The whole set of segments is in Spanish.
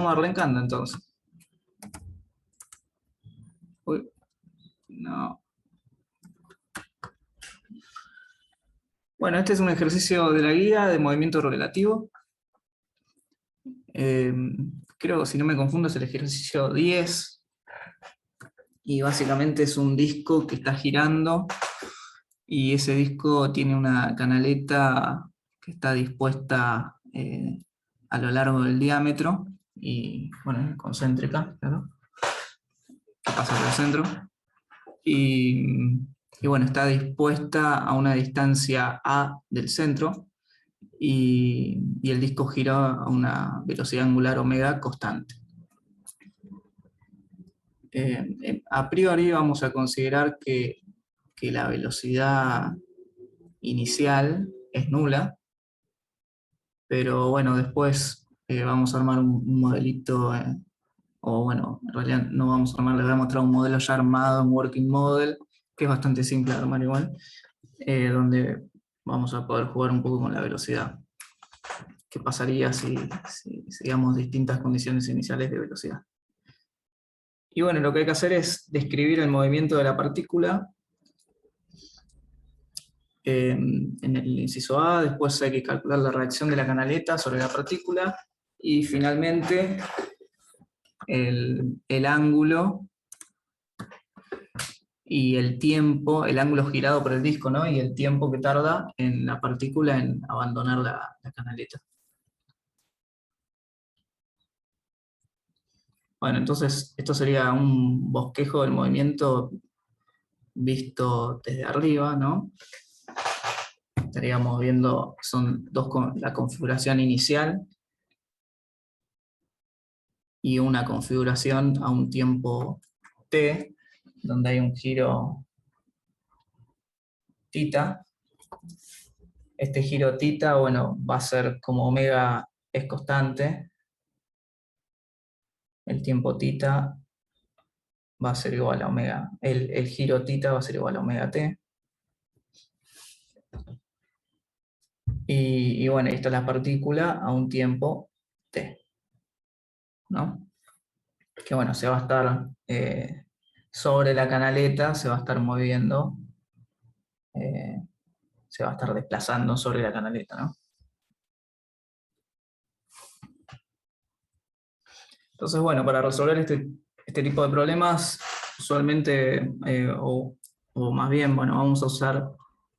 vamos arrancando entonces. Uy, no. Bueno, este es un ejercicio de la guía de movimiento relativo. Creo, si no me confundo, es el ejercicio 10. Y básicamente es un disco que está girando. Y ese disco tiene una canaleta que está dispuesta a lo largo del diámetro. Y bueno, concéntrica, claro. Que pasa por el centro. Y bueno, está dispuesta a una distancia A del centro. Y el disco gira a una velocidad angular omega constante. A priori vamos a considerar que la velocidad inicial es nula, pero bueno, después vamos a armar un modelito, o bueno, en realidad no vamos a armar, le voy a mostrar un modelo ya armado, un working model, que es bastante simple de armar igual, donde vamos a poder jugar un poco con la velocidad. ¿Qué pasaría si digamos distintas condiciones iniciales de velocidad? Y bueno, lo que hay que hacer es describir el movimiento de la partícula en el inciso A, después hay que calcular la reacción de la canaleta sobre la partícula, y finalmente el ángulo y el tiempo, el ángulo girado por el disco, ¿no? Y el tiempo que tarda en la partícula en abandonar la canaleta. Bueno, entonces esto sería un bosquejo del movimiento visto desde arriba, ¿no? Estaríamos viendo, son la configuración inicial y una configuración a un tiempo t, donde hay un giro θ. Este giro θ, bueno, va a ser como omega es constante, el tiempo θ va a ser igual a omega, el giro θ va a ser igual a omega t. Y bueno, esta es la partícula a un tiempo t, ¿no? Que bueno, se va a estar sobre la canaleta, se va a estar moviendo, se va a estar desplazando sobre la canaleta, ¿no? Entonces, bueno, para resolver este tipo de problemas, usualmente, o más bien, bueno, vamos a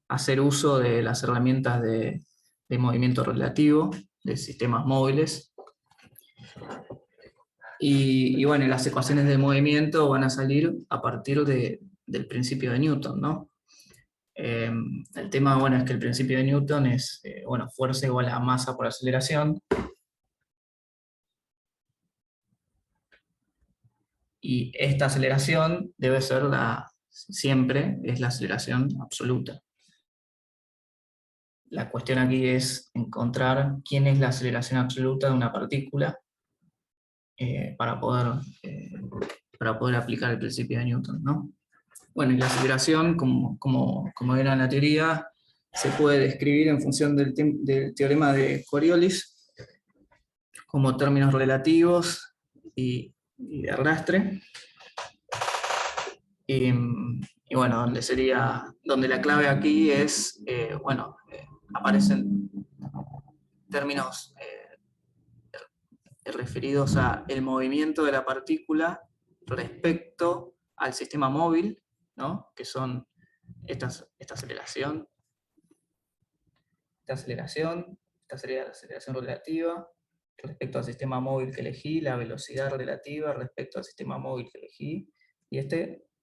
hacer uso de las herramientas de movimiento relativo, de sistemas móviles. Y bueno, las ecuaciones de movimiento van a salir a partir del principio de Newton, ¿no? El tema, bueno, es que el principio de Newton es, bueno, fuerza igual a masa por aceleración. Y esta aceleración debe ser siempre es la aceleración absoluta. La cuestión aquí es encontrar quién es la aceleración absoluta de una partícula para poder aplicar el principio de Newton, ¿no? Bueno, y la aceleración, como era en la teoría, se puede describir en función del teorema de Coriolis como términos relativos y de arrastre. Y bueno, donde la clave aquí es, bueno, aparecen términos referidos a el movimiento de la partícula respecto al sistema móvil, ¿no? Que son esta aceleración, esta sería la aceleración relativa respecto al sistema móvil que elegí, la velocidad relativa respecto al sistema móvil que elegí, y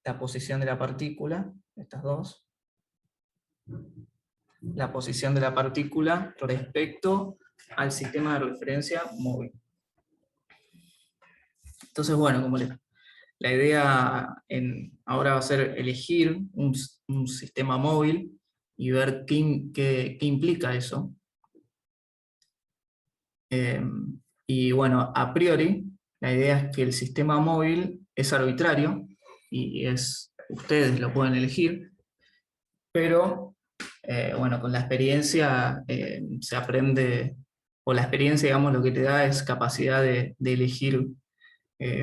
la posición de la partícula, estas dos, la posición de la partícula respecto al sistema de referencia móvil. Entonces, bueno, como la idea ahora va a ser elegir un sistema móvil y ver qué implica eso. Y bueno, a priori, la idea es que el sistema móvil es arbitrario, y ustedes lo pueden elegir, pero bueno, con la experiencia se aprende o la experiencia, digamos, lo que te da es capacidad de elegir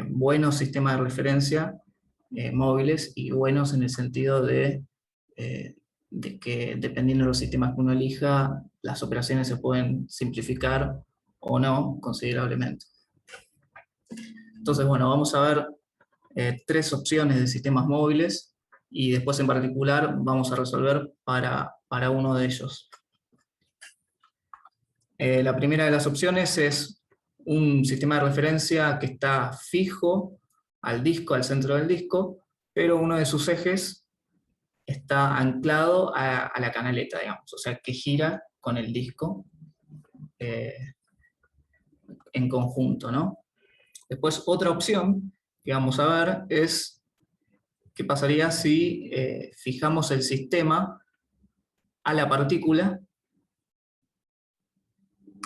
buenos sistemas de referencia móviles, y buenos en el sentido de que dependiendo de los sistemas que uno elija, las operaciones se pueden simplificar o no considerablemente. Entonces, bueno, vamos a ver tres opciones de sistemas móviles, y después en particular vamos a resolver para uno de ellos. La primera de las opciones es un sistema de referencia que está fijo al disco, al centro del disco, pero uno de sus ejes está anclado a la canaleta, digamos, o sea, que gira con el disco en conjunto, ¿no? Después, otra opción que vamos a ver es qué pasaría si fijamos el sistema a la partícula,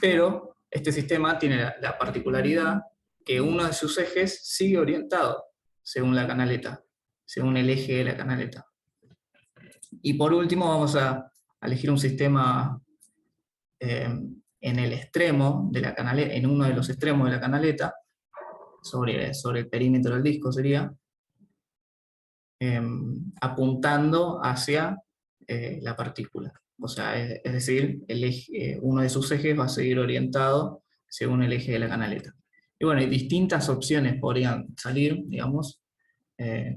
pero este sistema tiene la particularidad que uno de sus ejes sigue orientado según la canaleta, según el eje de la canaleta. Y por último vamos a elegir un sistema en el extremo de la canaleta, en uno de los extremos de la canaleta, sobre el perímetro del disco sería, apuntando hacia la partícula. O sea, es decir, uno de sus ejes va a seguir orientado según el eje de la canaleta. Y bueno, distintas opciones podrían salir, digamos.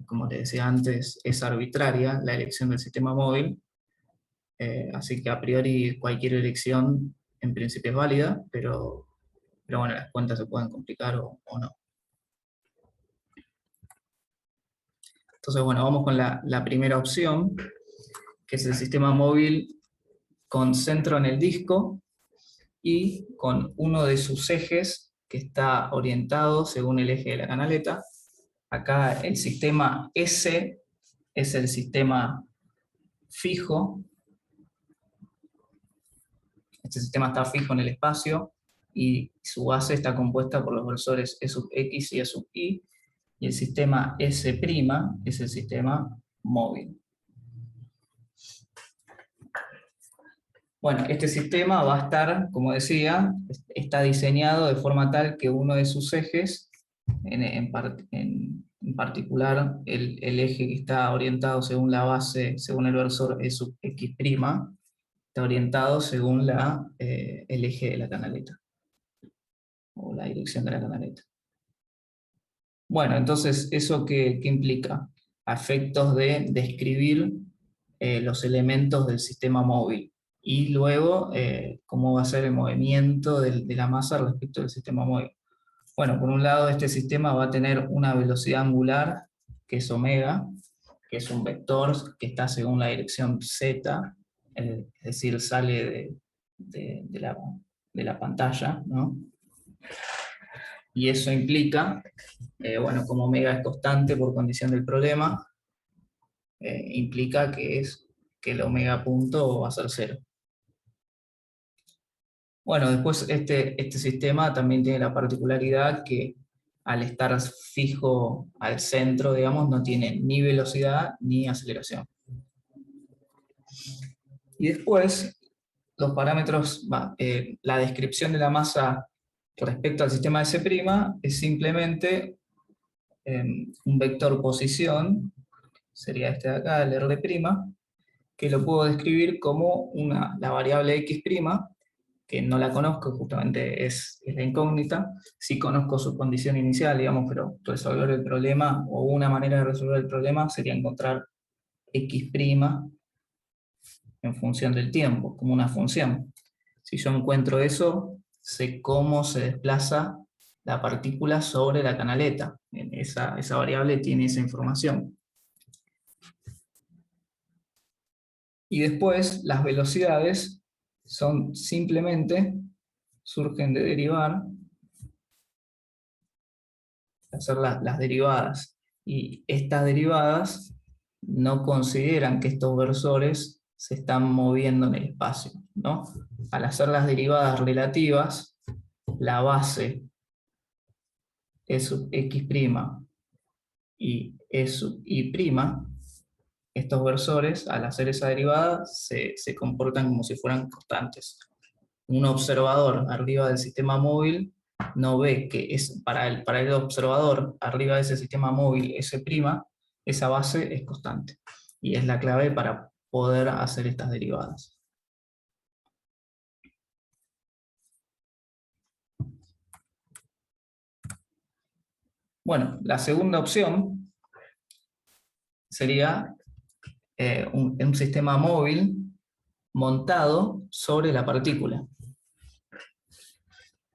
Como les decía antes, es arbitraria la elección del sistema móvil, así que a priori cualquier elección en principio es válida, pero bueno, las cuentas se pueden complicar o no. Entonces, bueno, vamos con la primera opción, que es el sistema móvil con centro en el disco y con uno de sus ejes que está orientado según el eje de la canaleta. Acá el sistema S es el sistema fijo. Este sistema está fijo en el espacio y su base está compuesta por los versores E sub X y E sub Y, y el sistema S' es el sistema móvil. Bueno, este sistema va a estar, como decía, está diseñado de forma tal que uno de sus ejes, en particular el eje que está orientado según la base, según el versor E sub X', está orientado según el eje de la canaleta, o la dirección de la canaleta. Bueno, entonces, ¿eso qué implica? A efectos de describir los elementos del sistema móvil, y luego cómo va a ser el movimiento de la masa respecto del sistema móvil. Bueno, por un lado este sistema va a tener una velocidad angular, que es omega, que es un vector que está según la dirección z, es decir, sale de la pantalla, ¿no? Y eso implica, bueno, como omega es constante por condición del problema, implica que el omega punto va a ser 0. Bueno, después este sistema también tiene la particularidad que al estar fijo al centro, digamos, no tiene ni velocidad ni aceleración. Y después, los parámetros, la descripción de la masa respecto al sistema S' es simplemente un vector posición, sería este de acá, el R', que lo puedo describir como la variable X', que no la conozco, justamente es la incógnita. Sí conozco su condición inicial, digamos, pero resolver el problema, o una manera de resolver el problema, sería encontrar X' en función del tiempo, como una función. Si yo encuentro eso, sé cómo se desplaza la partícula sobre la canaleta. Esa variable tiene esa información. Y después, las velocidades son simplemente, surgen de derivar, hacer las derivadas. Y estas derivadas no consideran que estos versores se están moviendo en el espacio, ¿no? Al hacer las derivadas relativas, la base E sub X' y E sub Y', estos versores, al hacer esa derivada, se comportan como si fueran constantes. un observador arriba del sistema móvil no ve que es para el observador arriba de ese sistema móvil S', esa base es constante. Y es la clave para poder hacer estas derivadas. Bueno, la segunda opción sería un sistema móvil montado sobre la partícula.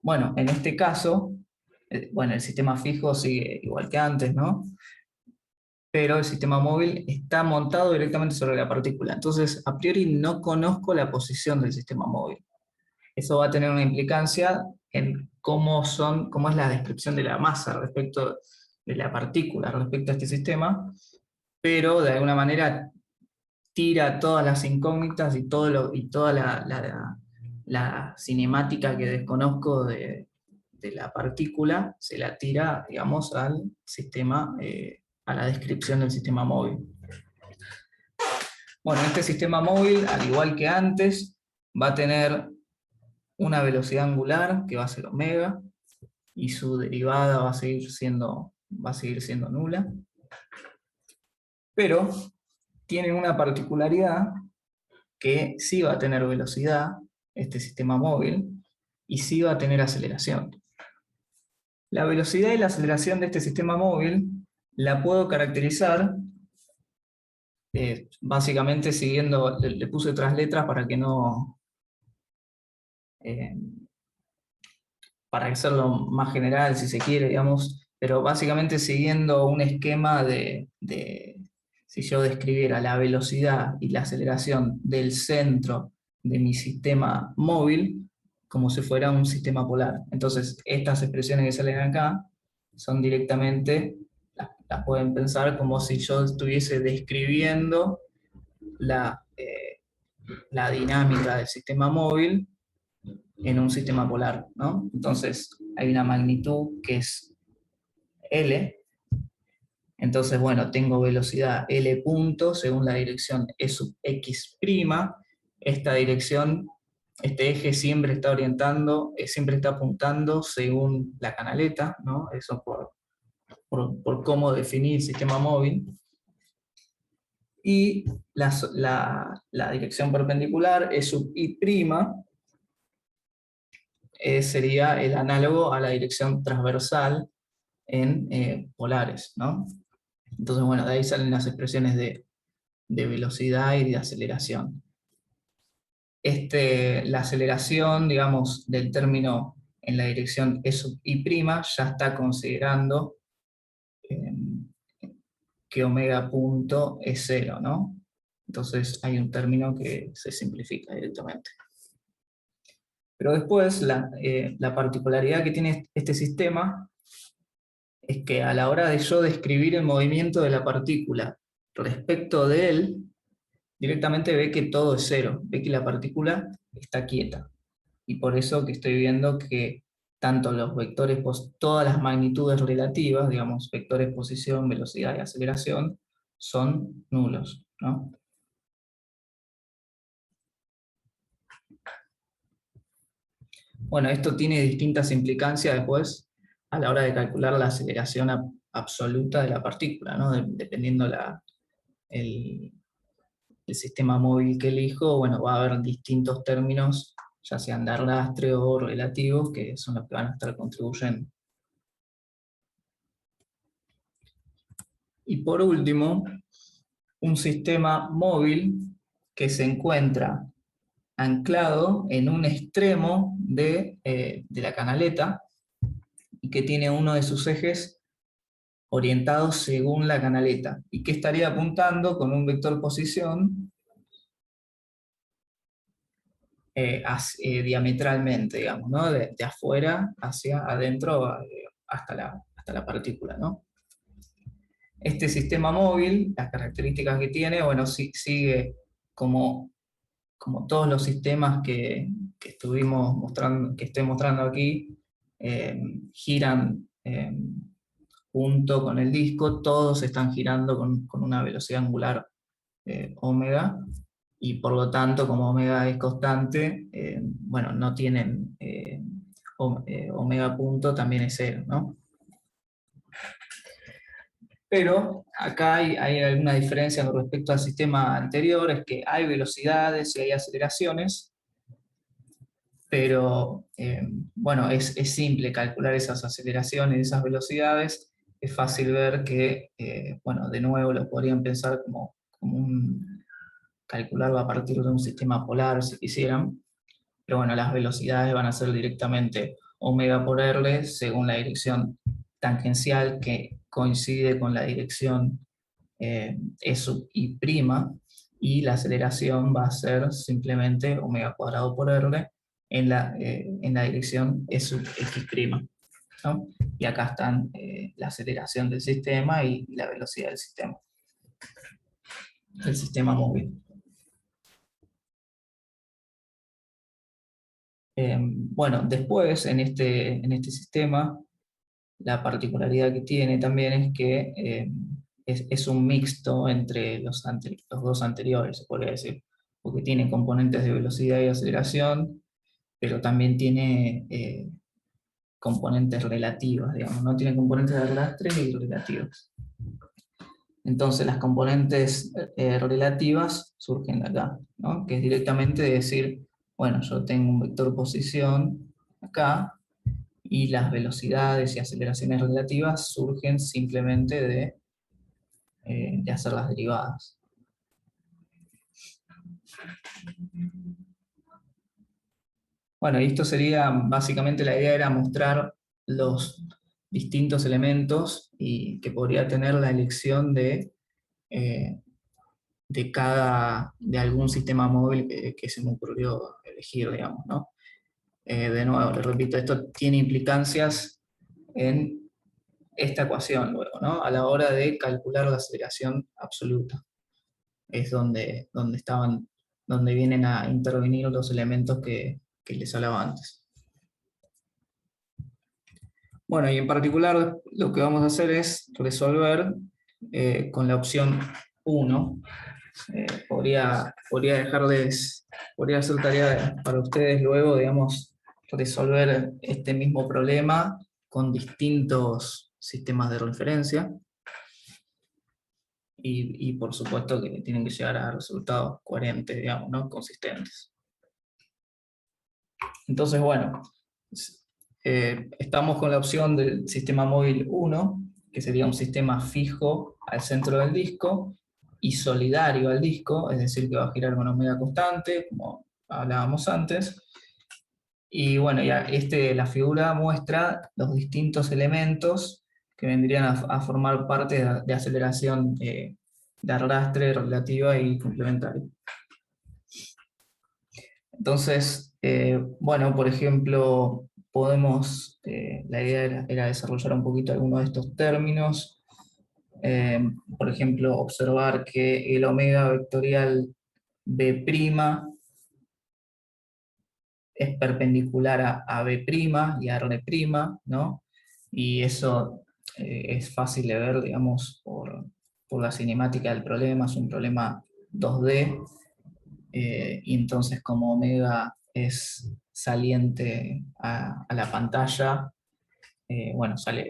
Bueno, en este caso, bueno, el sistema fijo sigue igual que antes, ¿no? Pero el sistema móvil está montado directamente sobre la partícula. Entonces, a priori no conozco la posición del sistema móvil. Eso va a tener una implicancia en cómo es la descripción de la masa respecto de la partícula, respecto a este sistema, pero de alguna manera tira todas las incógnitas y toda la cinemática que desconozco de la partícula, se la tira, digamos, al sistema, a la descripción del sistema móvil. Bueno, este sistema móvil, al igual que antes, va a tener una velocidad angular que va a ser omega, y su derivada va a seguir siendo nula. Pero tiene una particularidad que sí va a tener velocidad, este sistema móvil, y sí va a tener aceleración. La velocidad y la aceleración de este sistema móvil la puedo caracterizar básicamente siguiendo, le puse otras letras para que no... para hacerlo más general, si se quiere, digamos, pero básicamente siguiendo un esquema si yo describiera la velocidad y la aceleración del centro de mi sistema móvil como si fuera un sistema polar. Entonces, estas expresiones que salen acá son directamente, las pueden pensar como si yo estuviese describiendo la dinámica del sistema móvil en un sistema polar, ¿no? Entonces, hay una magnitud que es L. Entonces, bueno, tengo velocidad L punto según la dirección E sub x'. Esta dirección, este eje siempre está orientando, siempre está apuntando según la canaleta, ¿no? Eso por cómo definir sistema móvil. Y la dirección perpendicular E sub i', sería el análogo a la dirección transversal en polares, ¿no? Entonces, bueno, de ahí salen las expresiones de velocidad y de aceleración. La aceleración, digamos, del término en la dirección E sub i' ya está considerando que omega punto es 0, ¿no? Entonces hay un término que se simplifica directamente. Pero después, la particularidad que tiene este sistema es que a la hora de yo describir el movimiento de la partícula respecto de él, directamente ve que todo es cero, ve que la partícula está quieta. Y por eso que estoy viendo que tanto los vectores, todas las magnitudes relativas, digamos, vectores posición, velocidad y aceleración, son nulos, ¿no? Bueno, esto tiene distintas implicancias después a la hora de calcular la aceleración absoluta de la partícula, ¿no? Dependiendo el sistema móvil que elijo, bueno, va a haber distintos términos, ya sean de arrastre o relativos, que son los que van a estar contribuyendo. Y por último, un sistema móvil que se encuentra anclado en un extremo de la canaleta y que tiene uno de sus ejes orientados según la canaleta y que estaría apuntando con un vector posición diametralmente, digamos, ¿no? De afuera hacia adentro hasta la partícula, ¿no? Este sistema móvil, las características que tiene, bueno, sigue como todos los sistemas que estuvimos mostrando, que estoy mostrando aquí, giran junto con el disco, todos están girando con una velocidad angular omega, y por lo tanto, como omega es constante, bueno, no tienen omega punto también es cero, ¿no? Pero acá hay alguna diferencia con respecto al sistema anterior, es que hay velocidades y hay aceleraciones, pero bueno, es simple calcular esas aceleraciones y esas velocidades. Es fácil ver que, bueno, de nuevo lo podrían pensar como calcularlo a partir de un sistema polar, si quisieran, pero bueno, las velocidades van a ser directamente omega por R según la dirección tangencial que coincide con la dirección E sub i prima, y la aceleración va a ser simplemente omega cuadrado por R en la dirección E sub x prima, ¿no? Y acá están la aceleración del sistema y la velocidad del sistema móvil. Bueno, después en este sistema, la particularidad que tiene también es que es un mixto entre los dos anteriores, se podría decir, porque tiene componentes de velocidad y aceleración, pero también tiene componentes relativas, digamos, no tiene componentes de arrastre y relativas. Entonces las componentes relativas surgen de acá, ¿no? Que es directamente decir, bueno, yo tengo un vector posición acá, y las velocidades y aceleraciones relativas surgen simplemente de hacer las derivadas. Bueno, y esto sería, básicamente la idea era mostrar los distintos elementos y que podría tener la elección eh, de algún sistema móvil que se me ocurrió elegir, digamos, ¿no? De nuevo, les repito, esto tiene implicancias en esta ecuación luego, ¿no? A la hora de calcular la aceleración absoluta. Es donde vienen a intervenir los elementos que les hablaba antes. Bueno, y en particular lo que vamos a hacer es resolver con la opción 1. Podría hacer tarea para ustedes luego, digamos, resolver este mismo problema con distintos sistemas de referencia. Y por supuesto que tienen que llegar a resultados coherentes, digamos, ¿no? Consistentes. Entonces, bueno, estamos con la opción del sistema móvil 1, que sería un sistema fijo al centro del disco y solidario al disco, es decir, que va a girar con omega constante, como hablábamos antes. Y bueno, ya la figura muestra los distintos elementos que vendrían a formar parte de aceleración de arrastre relativa y complementaria. Entonces, bueno, por ejemplo, la idea era desarrollar un poquito algunos de estos términos. Por ejemplo, observar que el omega vectorial B' es perpendicular a B' y a R', ¿no? Y eso es fácil de ver, digamos, por la cinemática del problema. Es un problema 2D, y entonces como omega es saliente a la pantalla, bueno, sale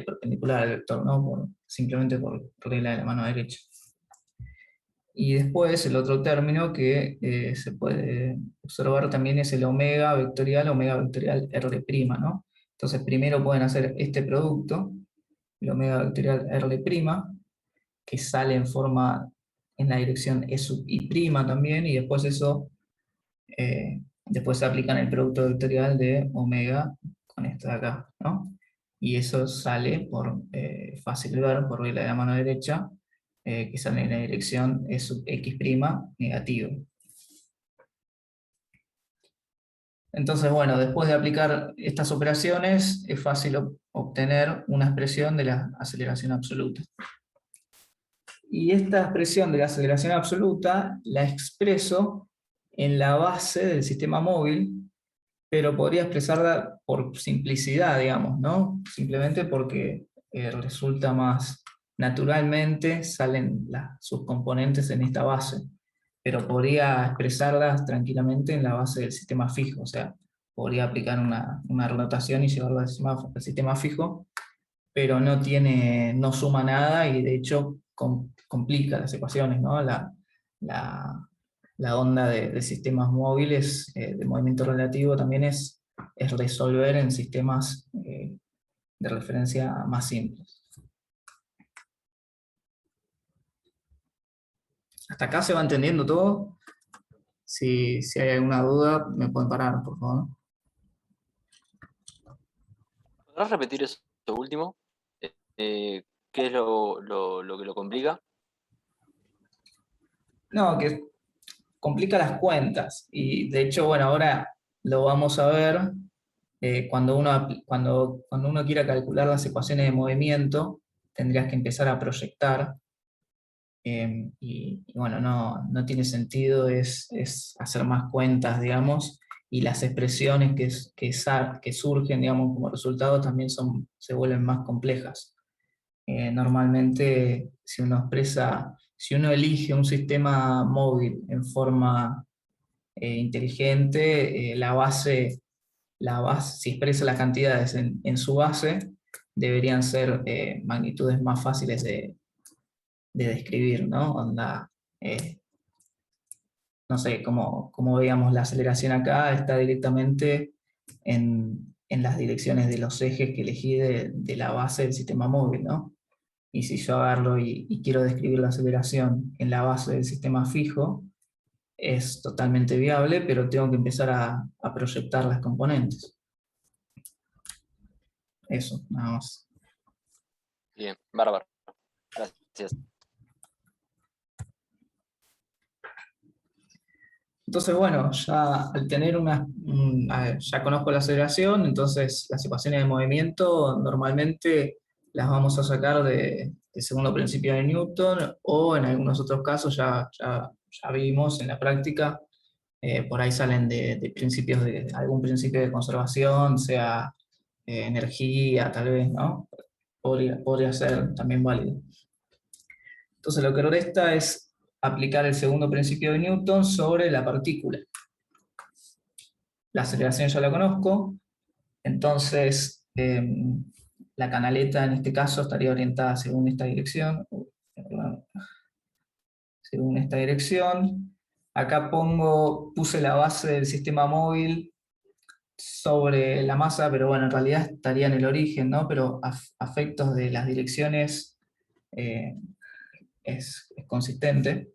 perpendicular al vector, ¿no? Simplemente por regla de la mano derecha. Y después el otro término que se puede observar también es el omega vectorial R', ¿no? Entonces primero pueden hacer este producto, el omega vectorial R', que sale en la dirección E sub i prima también, y después después se aplican el producto vectorial de omega con esto de acá, ¿no? Y eso sale fácil de ver, por regla de la mano derecha, que sale en la dirección E sub x prima negativo. Entonces, bueno, después de aplicar estas operaciones, es fácil obtener una expresión de la aceleración absoluta. Y esta expresión de la aceleración absoluta la expreso en la base del sistema móvil, pero podría expresarla por simplicidad, digamos, ¿no? Simplemente porque resulta más naturalmente, salen sus componentes en esta base. pero podría expresarlas tranquilamente en la base del sistema fijo, o sea, podría aplicar una rotación y llevarlo al sistema fijo, pero no suma nada y de hecho complica las ecuaciones, ¿no? La, la onda de sistemas móviles de movimiento relativo también es resolver en sistemas de referencia más simples. ¿Hasta acá se va entendiendo todo? Si hay alguna duda, me pueden parar, por favor. ¿Podrás repetir eso último? ¿Qué es lo que lo complica? No, que complica las cuentas. Y de hecho, bueno, ahora lo vamos a ver. Cuando uno quiera calcular las ecuaciones de movimiento, tendrías que empezar a proyectar. Y bueno, no tiene sentido es hacer más cuentas, digamos, y las expresiones que surgen, digamos, como resultado también se vuelven más complejas. Normalmente, si uno elige un sistema móvil en forma inteligente, si expresa las cantidades en su base, deberían ser magnitudes más fáciles de describir, ¿no? Onda, no sé, como veíamos la aceleración acá, está directamente en las direcciones de los ejes que elegí de la base del sistema móvil, ¿no? Y si yo agarro y quiero describir la aceleración en la base del sistema fijo, es totalmente viable, pero tengo que empezar a proyectar las componentes. Eso, nada más. Bien, bárbaro. Gracias. Entonces, bueno, ya al tener ya conozco la aceleración, entonces las ecuaciones de movimiento normalmente las vamos a sacar del segundo principio de Newton, o en algunos otros casos ya vimos en la práctica, por ahí salen de principios de algún principio de conservación, sea energía, tal vez, ¿no? Podría ser también válido. Entonces lo que resta es aplicar el segundo principio de Newton sobre la partícula. La aceleración ya la conozco, entonces la canaleta en este caso estaría orientada según esta dirección. Según esta dirección. Acá puse la base del sistema móvil sobre la masa, pero bueno, en realidad estaría en el origen, ¿no? Pero a efectos de las direcciones es consistente.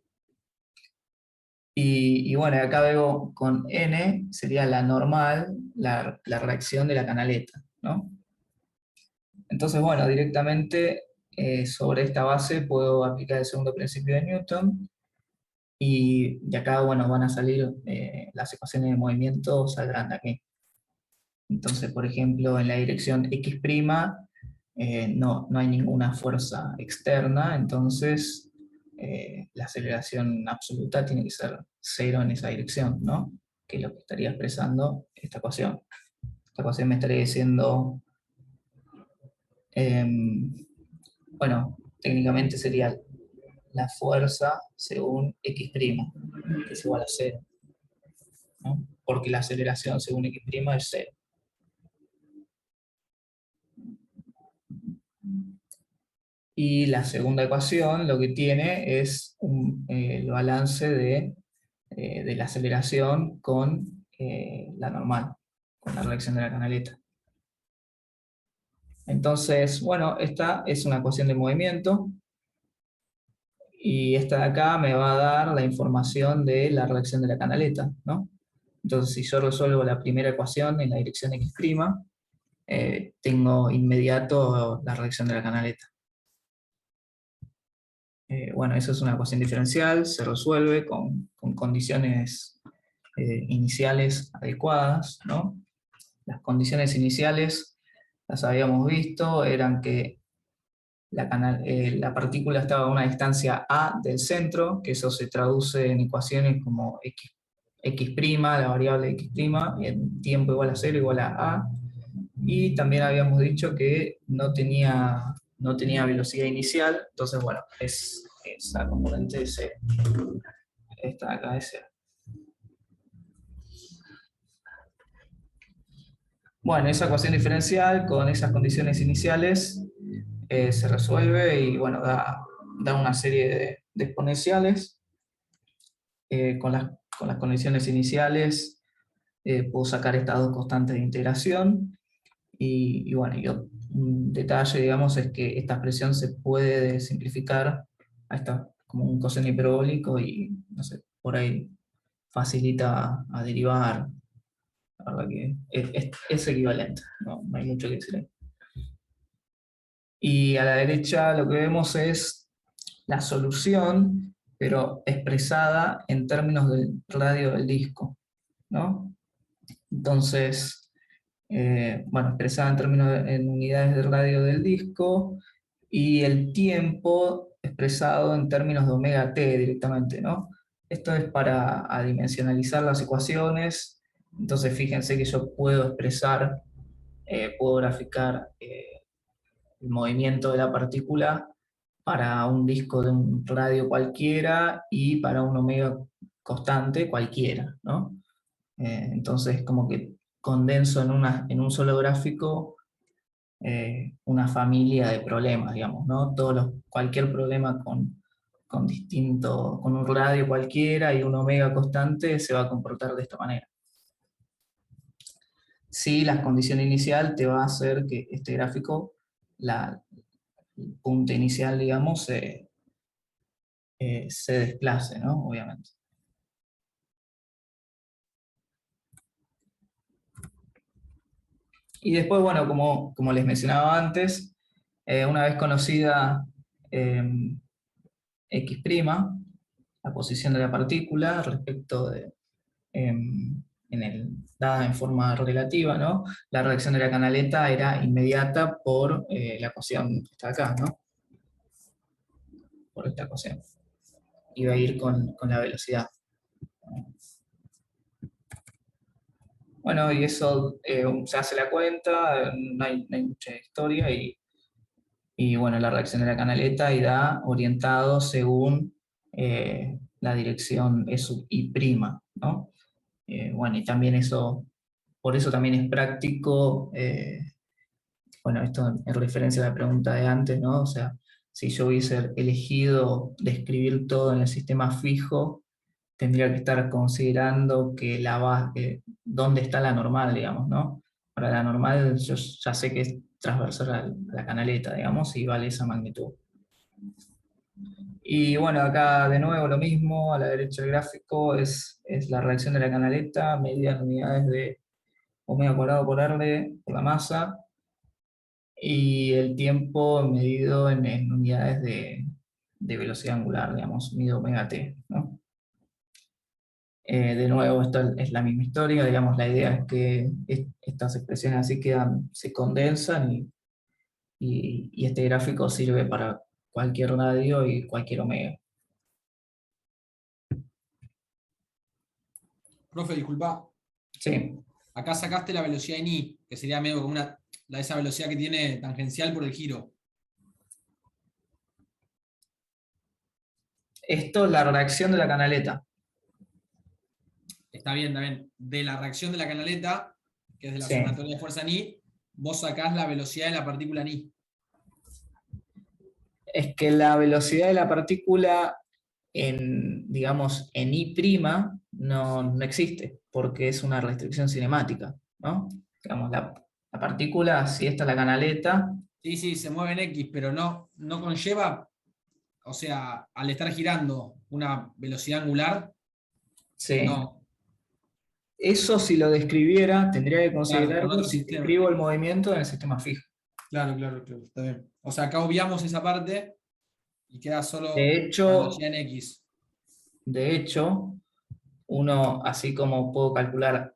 Y bueno, acá veo con n sería la normal, la reacción de la canaleta, ¿no? Entonces, bueno, directamente sobre esta base puedo aplicar el segundo principio de Newton, y de acá, bueno, van a salir las ecuaciones de movimiento, saldrán de aquí. Entonces, por ejemplo, en la dirección x', no hay ninguna fuerza externa, entonces la aceleración absoluta tiene que ser 0 en esa dirección, ¿no? Que es lo que estaría expresando esta ecuación. Esta ecuación me estaría diciendo, bueno, técnicamente sería la fuerza según x', que es igual a 0, ¿no? Porque la aceleración según x' es 0. Y la segunda ecuación lo que tiene es el balance de la aceleración con la normal, con la reacción de la canaleta. Entonces, bueno, esta es una ecuación de movimiento, y esta de acá me va a dar la información de la reacción de la canaleta, ¿no? Entonces, si yo resuelvo la primera ecuación en la dirección x', tengo inmediato la reacción de la canaleta. Bueno, eso es una ecuación diferencial, se resuelve con condiciones iniciales adecuadas, ¿no? Las condiciones iniciales las habíamos visto, eran que la partícula estaba a una distancia a del centro, que eso se traduce en ecuaciones como x', la variable x', en tiempo igual a 0 igual a, y también habíamos dicho que no tenía velocidad inicial, entonces bueno, esa componente esta acá es cero. Bueno, esa ecuación diferencial con esas condiciones iniciales se resuelve y bueno, da una serie de exponenciales. Con las condiciones iniciales puedo sacar estas dos constantes de integración. Y bueno, un detalle, digamos, es que esta expresión se puede simplificar a esta, como un coseno hiperbólico y, no sé, por ahí facilita a derivar. La verdad que es equivalente, no hay mucho que decir ahí. Y a la derecha lo que vemos es la solución, pero expresada en términos del radio del disco, ¿no? Entonces, bueno, expresada en términos en unidades de radio del disco, y el tiempo expresado en términos de omega t directamente, ¿no? Esto es para adimensionalizar las ecuaciones. Entonces fíjense que yo puedo expresar, puedo graficar el movimiento de la partícula para un disco de un radio cualquiera y para un omega constante cualquiera, ¿no? Entonces como que condenso en un solo gráfico una familia de problemas, digamos, ¿no? Cualquier problema con un radio cualquiera y un omega constante se va a comportar de esta manera. Sí, la condición inicial te va a hacer que este gráfico, el punto inicial, digamos, se desplace, ¿no? Obviamente. Y después, bueno, como les mencionaba antes, una vez conocida X', la posición de la partícula respecto de, dada en forma relativa, ¿no? La reacción de la canaleta era inmediata por la ecuación que está acá, ¿no? Por esta ecuación. Iba a ir con la velocidad. Bueno, y eso se hace la cuenta, no hay mucha historia, y bueno, la reacción de la canaleta y da orientado según la dirección E sub I', ¿no? Bueno, y también eso, por eso también es práctico, bueno, esto en referencia a la pregunta de antes, ¿no? O sea, si yo hubiese elegido describir todo en el sistema fijo, tendría que estar considerando que la base, dónde está la normal, digamos, ¿no? Para la normal yo ya sé que es transversal a la canaleta, digamos, y vale esa magnitud. Y bueno, acá de nuevo lo mismo, a la derecha del gráfico es la reacción de la canaleta, medida en unidades de omega cuadrado por R por la masa, y el tiempo medido en unidades de velocidad angular, digamos, mido omega t, ¿no? De nuevo, esto es la misma historia, digamos, la idea es que estas expresiones así se condensan y este gráfico sirve para cualquier radio y cualquier omega. Profe, disculpa. Sí. Acá sacaste la velocidad en I, que sería medio como esa velocidad que tiene tangencial por el giro. Esto es la reacción de la canaleta. Está bien, de la reacción de la canaleta, que es de la Sí. sumatoria de fuerza en I, vos sacás la velocidad de la partícula en I. Es que la velocidad de la partícula digamos, en I' no existe, porque es una restricción cinemática, ¿no? Digamos, la partícula, si esta es la canaleta. Sí, se mueve en X, pero no conlleva, o sea, al estar girando una velocidad angular, Sí. no. Eso, si lo describiera, tendría que Claro, con considerarlo otro si sistema. describo el movimiento en el sistema fijo. Claro, está bien. O sea, acá obviamos esa parte y queda solo De la hecho, velocidad en X. uno, así como puedo calcular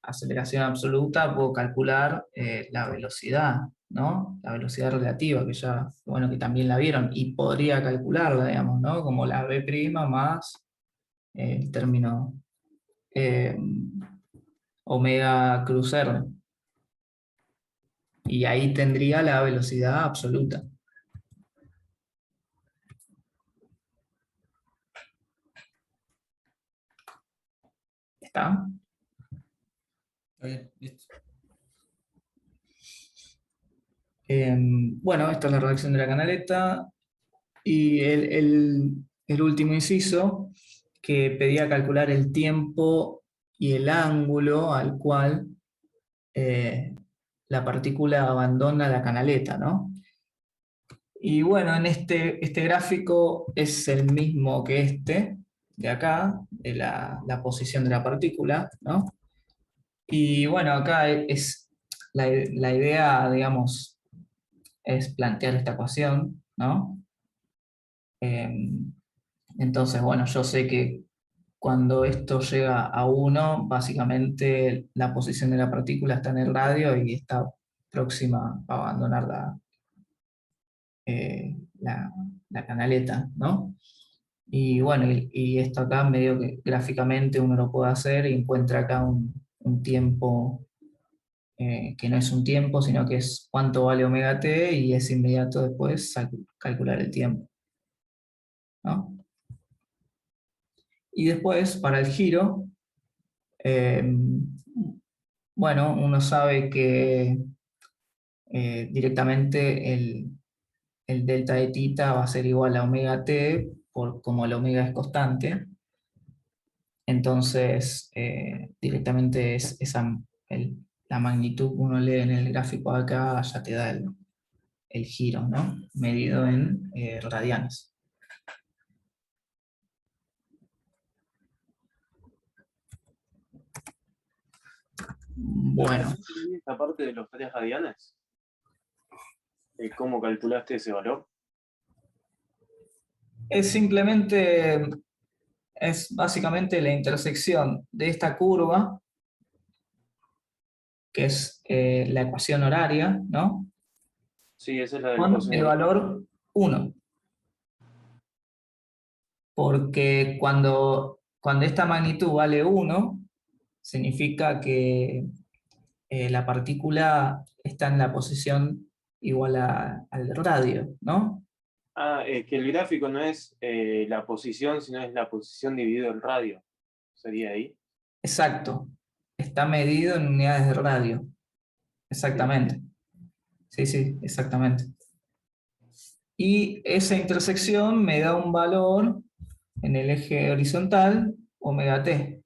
aceleración absoluta, puedo calcular la velocidad, ¿no? La velocidad relativa, que ya, bueno, que también la vieron, y podría calcularla, digamos, ¿no? Como la B' más el término eh, omega cruz R. Y ahí tendría la velocidad absoluta. ¿Está? Está bien, listo. Bueno, esta es la redacción de la canaleta. Y el último inciso, que pedía calcular el tiempo y el ángulo al cual la partícula abandona la canaleta, ¿no? Y bueno, en este gráfico es el mismo que este, de acá, de la posición de la partícula, ¿no? Y bueno, acá es la idea, digamos, es plantear esta ecuación, ¿no? Entonces, bueno, yo sé que cuando esto llega a 1, básicamente la posición de la partícula está en el radio y está próxima a abandonar la canaleta, ¿no? Y bueno, y esto acá medio que gráficamente uno lo puede hacer y encuentra acá un tiempo que no es un tiempo, sino que es cuánto vale omega t y es inmediato después calcular el tiempo, ¿no? Y después, para el giro, eh, bueno, uno sabe que directamente el delta de tita va a ser igual a omega t, como el omega es constante. Entonces, directamente es la magnitud que uno lee en el gráfico de acá ya te da el giro, ¿no? Medido en radianes. Bueno, Esta parte de los 3 radianes, ¿cómo calculaste ese valor? es simplemente, es básicamente la intersección de esta curva, que es la ecuación horaria, ¿no? Sí, esa es la del Con coseno. el valor 1. Porque cuando esta magnitud vale 1, significa que la partícula está en la posición igual al radio, ¿no? Ah, que el gráfico no es la posición, sino es la posición dividido el radio. ¿Sería ahí? Exacto. Está medido en unidades de radio. Exactamente. Sí, sí, exactamente. Y esa intersección me da un valor en el eje horizontal, omega t,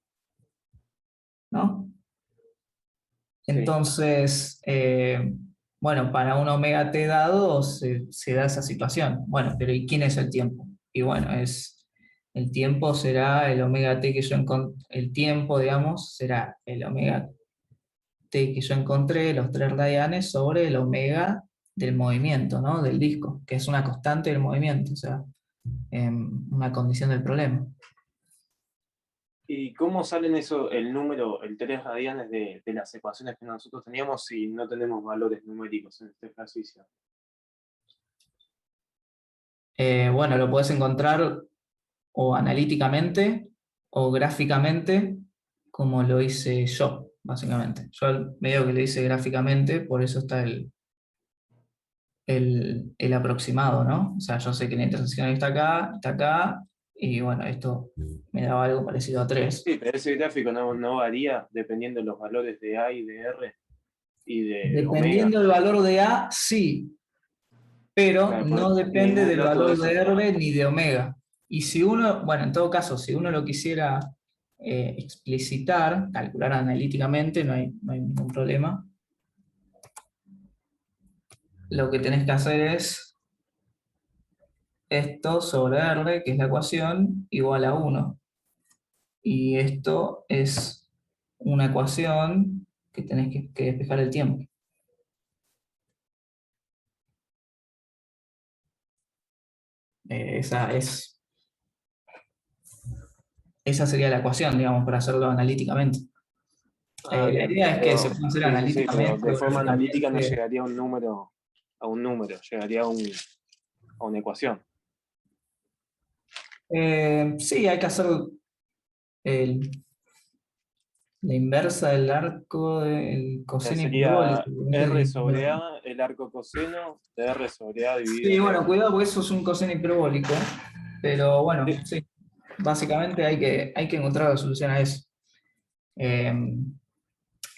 ¿no? Sí. Entonces, bueno, para un omega t dado se da esa situación. Bueno, pero ¿y quién es el tiempo? Y bueno, el tiempo será el omega t que yo encontré, el tiempo, digamos, será el omega t que yo encontré, los 3 radianes, sobre el omega del movimiento, ¿no? Del disco, que es una constante del movimiento, o sea, una condición del problema. ¿Y cómo salen eso, el número, el 3 radianes de las ecuaciones que nosotros teníamos si no tenemos valores numéricos en este ejercicio? Bueno, lo puedes encontrar o analíticamente o gráficamente, como lo hice yo, básicamente. Yo medio que lo hice gráficamente, por eso está el aproximado, ¿no? O sea, yo sé que la intersección está acá, y bueno, esto me daba algo parecido a 3. Sí, pero ese gráfico no varía dependiendo de los valores de A y de R y de omega. Dependiendo del valor de A, sí, pero Claro, no porque en depende ningún del dato de valor eso de está. R ni de omega. Y si uno, bueno, en todo caso, si uno lo quisiera explicitar, calcular analíticamente, no hay ningún problema. Lo que tenés que hacer es esto sobre R, que es la ecuación, igual a 1. Y esto es una ecuación que tenés que despejar el tiempo. Esa sería la ecuación, digamos, para hacerlo analíticamente. Ah, La bien. idea es que se pueda hacer Sí, pero analíticamente de o forma analítica no gráficamente. llegaría a un número, llegaría a una ecuación. Sí, hay que hacer el- la inversa del arco del O sea, coseno sería hiperbólico. R sobre A, el arco coseno de R sobre A dividido Sí, en bueno, R. cuidado porque eso es un coseno hiperbólico, pero bueno, Sí. sí, básicamente hay que encontrar la solución a eso.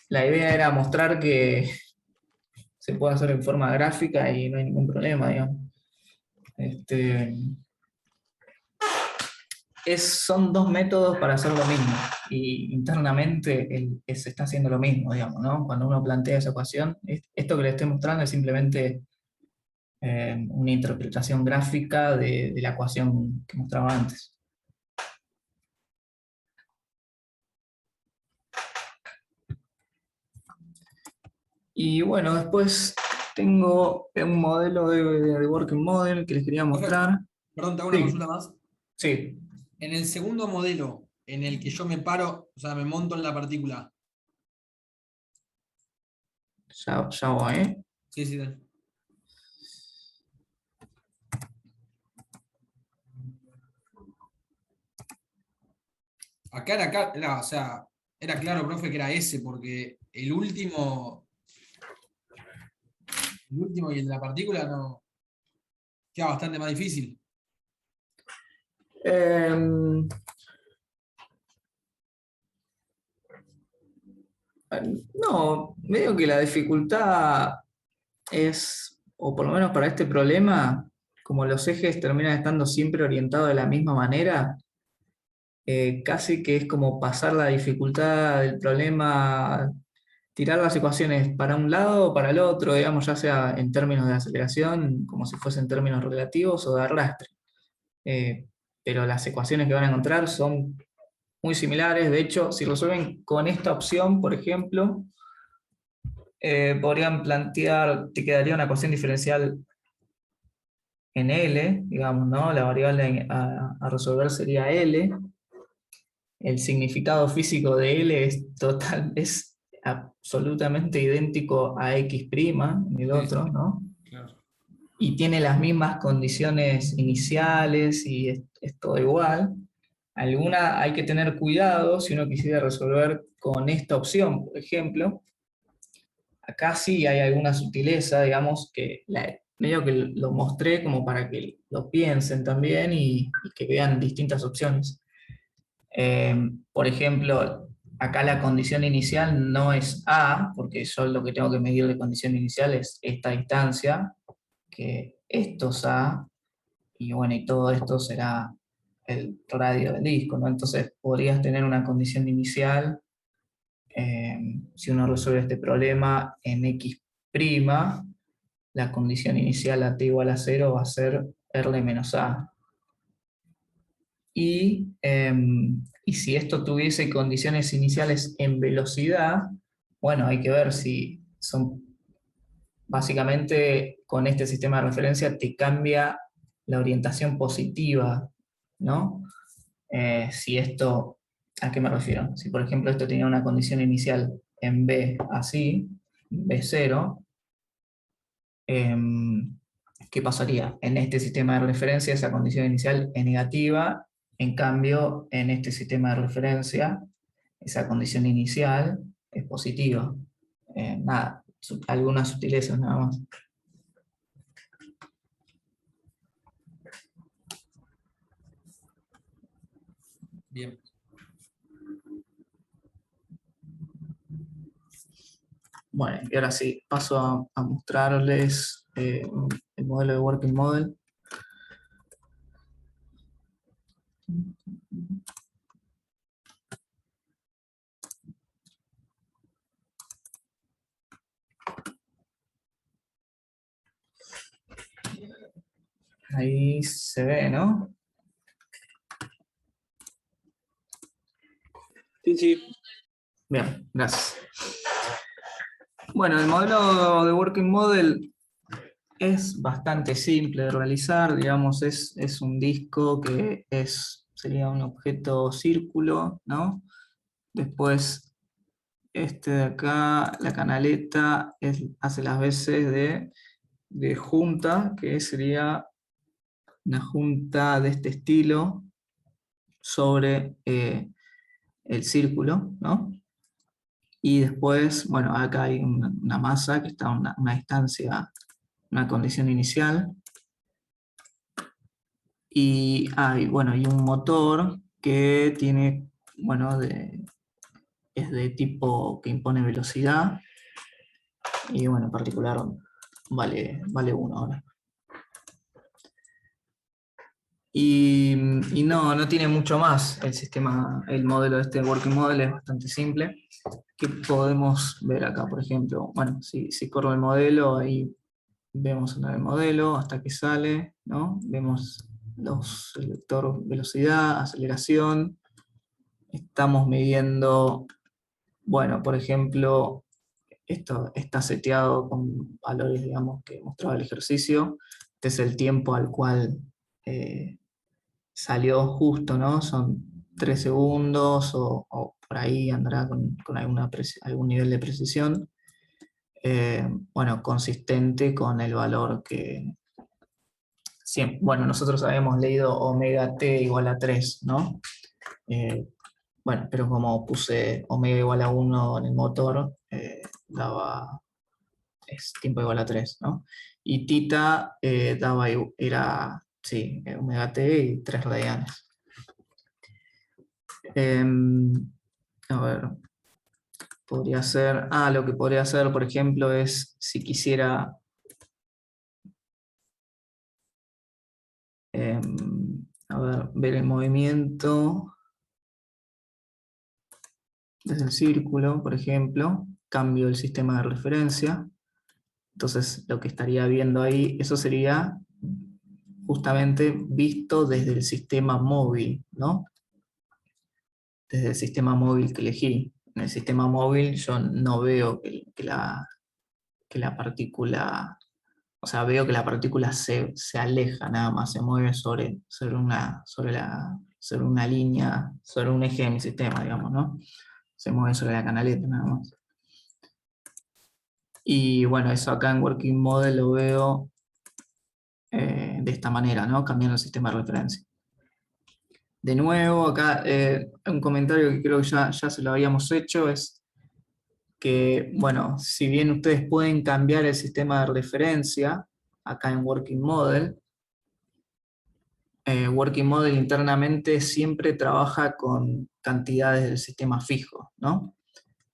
La idea era mostrar que se puede hacer en forma gráfica y no hay ningún problema, digamos. Son dos métodos para hacer lo mismo, y internamente se está haciendo lo mismo, digamos, ¿no? Cuando uno plantea esa ecuación, esto que le estoy mostrando es simplemente una interpretación gráfica de la ecuación que mostraba antes. Y bueno, después tengo un modelo de working model que les quería mostrar. Perdón, te hago una Sí. consulta más. Sí. En el segundo modelo, en el que yo me paro, o sea, me monto en la partícula. Ya voy, ¿eh? Sí, sí, dale. Acá era, o sea, era claro, profe, que era ese, porque el último y el de la partícula no queda bastante más difícil. Em, no, medio que la dificultad es, o por lo menos para este problema, como los ejes terminan estando siempre orientados de la misma manera, casi que es como pasar la dificultad del problema, tirar las ecuaciones para un lado o para el otro, digamos, ya sea en términos de aceleración, como si fuesen términos relativos, o de arrastre. Pero las ecuaciones que van a encontrar son muy similares. De hecho, si resuelven con esta opción, por ejemplo, podrían plantear, te quedaría una ecuación diferencial en L, digamos, ¿no? La variable a resolver sería L. El significado físico de L es absolutamente idéntico a X', en el otro, ¿no? Claro. Y tiene las mismas condiciones iniciales y es todo igual. Alguna hay que tener cuidado si uno quisiera resolver con esta opción, por ejemplo. Acá sí hay alguna sutileza, digamos, que medio que lo mostré como para que lo piensen también y que vean distintas opciones. Por ejemplo, acá la condición inicial no es A, porque yo lo que tengo que medir de condición inicial es esta distancia, que esto es A, y bueno, y todo esto será el radio del disco, ¿no? Entonces podrías tener una condición inicial, si uno resuelve este problema en X', la condición inicial a t igual a 0 va a ser R menos A. Y si esto tuviese condiciones iniciales en velocidad, bueno, hay que ver si son, básicamente con este sistema de referencia te cambia la orientación positiva, ¿no? Si esto, ¿a qué me refiero? Si por ejemplo esto tenía una condición inicial en B así, B0, ¿qué pasaría? En este sistema de referencia esa condición inicial es negativa, en cambio en este sistema de referencia esa condición inicial es positiva. Nada, algunas sutilezas nada más. Bien. Bueno, y ahora sí, paso a mostrarles el modelo de working model. Ahí se ve, ¿no? Sí, sí. Bien, gracias. Bueno, el modelo de working model es bastante simple de realizar, digamos, es un disco que sería un objeto círculo, ¿no? Después, este de acá, la canaleta, hace las veces de junta, que sería una junta de este estilo sobre el círculo, ¿no? Y después, bueno, acá hay una masa que está a una distancia, una condición inicial. Y hay, bueno, y un motor que tiene, bueno, es de tipo que impone velocidad, y bueno, en particular vale 1 ahora. Y no tiene mucho más el sistema, el modelo de este working model es bastante simple. ¿Qué podemos ver acá, por ejemplo? Bueno, si corro el modelo, ahí vemos el modelo hasta que sale, ¿no? Vemos el vector velocidad, aceleración. Estamos midiendo, bueno, por ejemplo, esto está seteado con valores, digamos, que mostraba el ejercicio. Este es el tiempo al cual salió justo, ¿no? Son 3 segundos o por ahí andará con algún nivel de precisión. Bueno, consistente con el valor que... Siempre, bueno, nosotros habíamos leído omega t igual a 3, ¿no? Bueno, pero como puse omega igual a 1 en el motor, es tiempo igual a 3, ¿no? Y tita era, sí, omega t y 3 radianes. A ver, podría ser, lo que podría hacer, por ejemplo, es si quisiera a ver el movimiento desde el círculo, por ejemplo, cambio el sistema de referencia. Entonces lo que estaría viendo ahí, eso sería justamente visto desde el sistema móvil, ¿no? Desde el sistema móvil que elegí. En el sistema móvil yo no veo que la partícula, o sea, veo que la partícula se aleja nada más, se mueve sobre una línea, sobre un eje de mi sistema, digamos, ¿no? Se mueve sobre la canaleta nada más. Y bueno, eso acá en Working Model lo veo de esta manera, ¿no? Cambiando el sistema de referencia. De nuevo, acá un comentario que creo que ya se lo habíamos hecho es que, bueno, si bien ustedes pueden cambiar el sistema de referencia acá en Working Model internamente siempre trabaja con cantidades del sistema fijo, ¿no?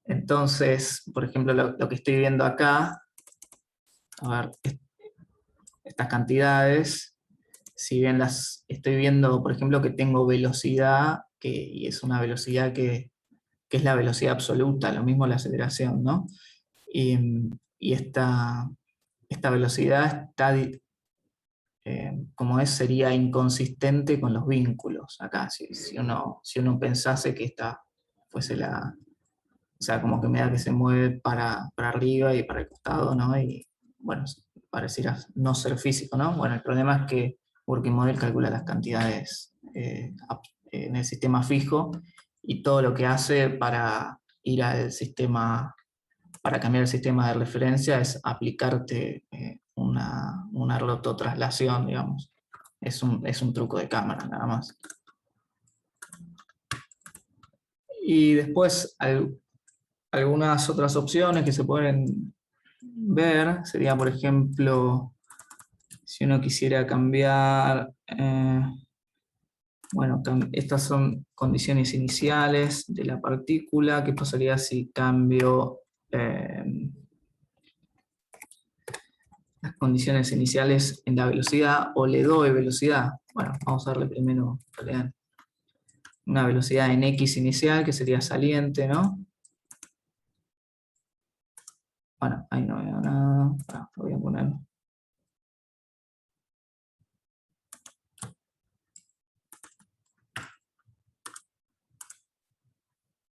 Entonces, por ejemplo, lo que estoy viendo acá, a ver, estas cantidades, si bien las estoy viendo, por ejemplo, que tengo velocidad, y es una velocidad que es la velocidad absoluta, lo mismo la aceleración, ¿no? Y esta velocidad está, sería inconsistente con los vínculos acá, si uno pensase que esta fuese o sea, como que me da que se mueve para arriba y para el costado, ¿no? Y bueno, pareciera no ser físico, ¿no? Bueno, el problema es que Working Model calcula las cantidades en el sistema fijo y todo lo que hace para ir al sistema, para cambiar el sistema de referencia es aplicarte una rototraslación, digamos. Es un truco de cámara, nada más. Y después algunas otras opciones que se pueden ver sería, por ejemplo, si uno quisiera cambiar, bueno, estas son condiciones iniciales de la partícula. ¿Qué pasaría si cambio las condiciones iniciales en la velocidad o le doy velocidad? Bueno, vamos a darle primero una velocidad en X inicial, que sería saliente, ¿no? Bueno, ahí no veo nada. Lo voy a poner.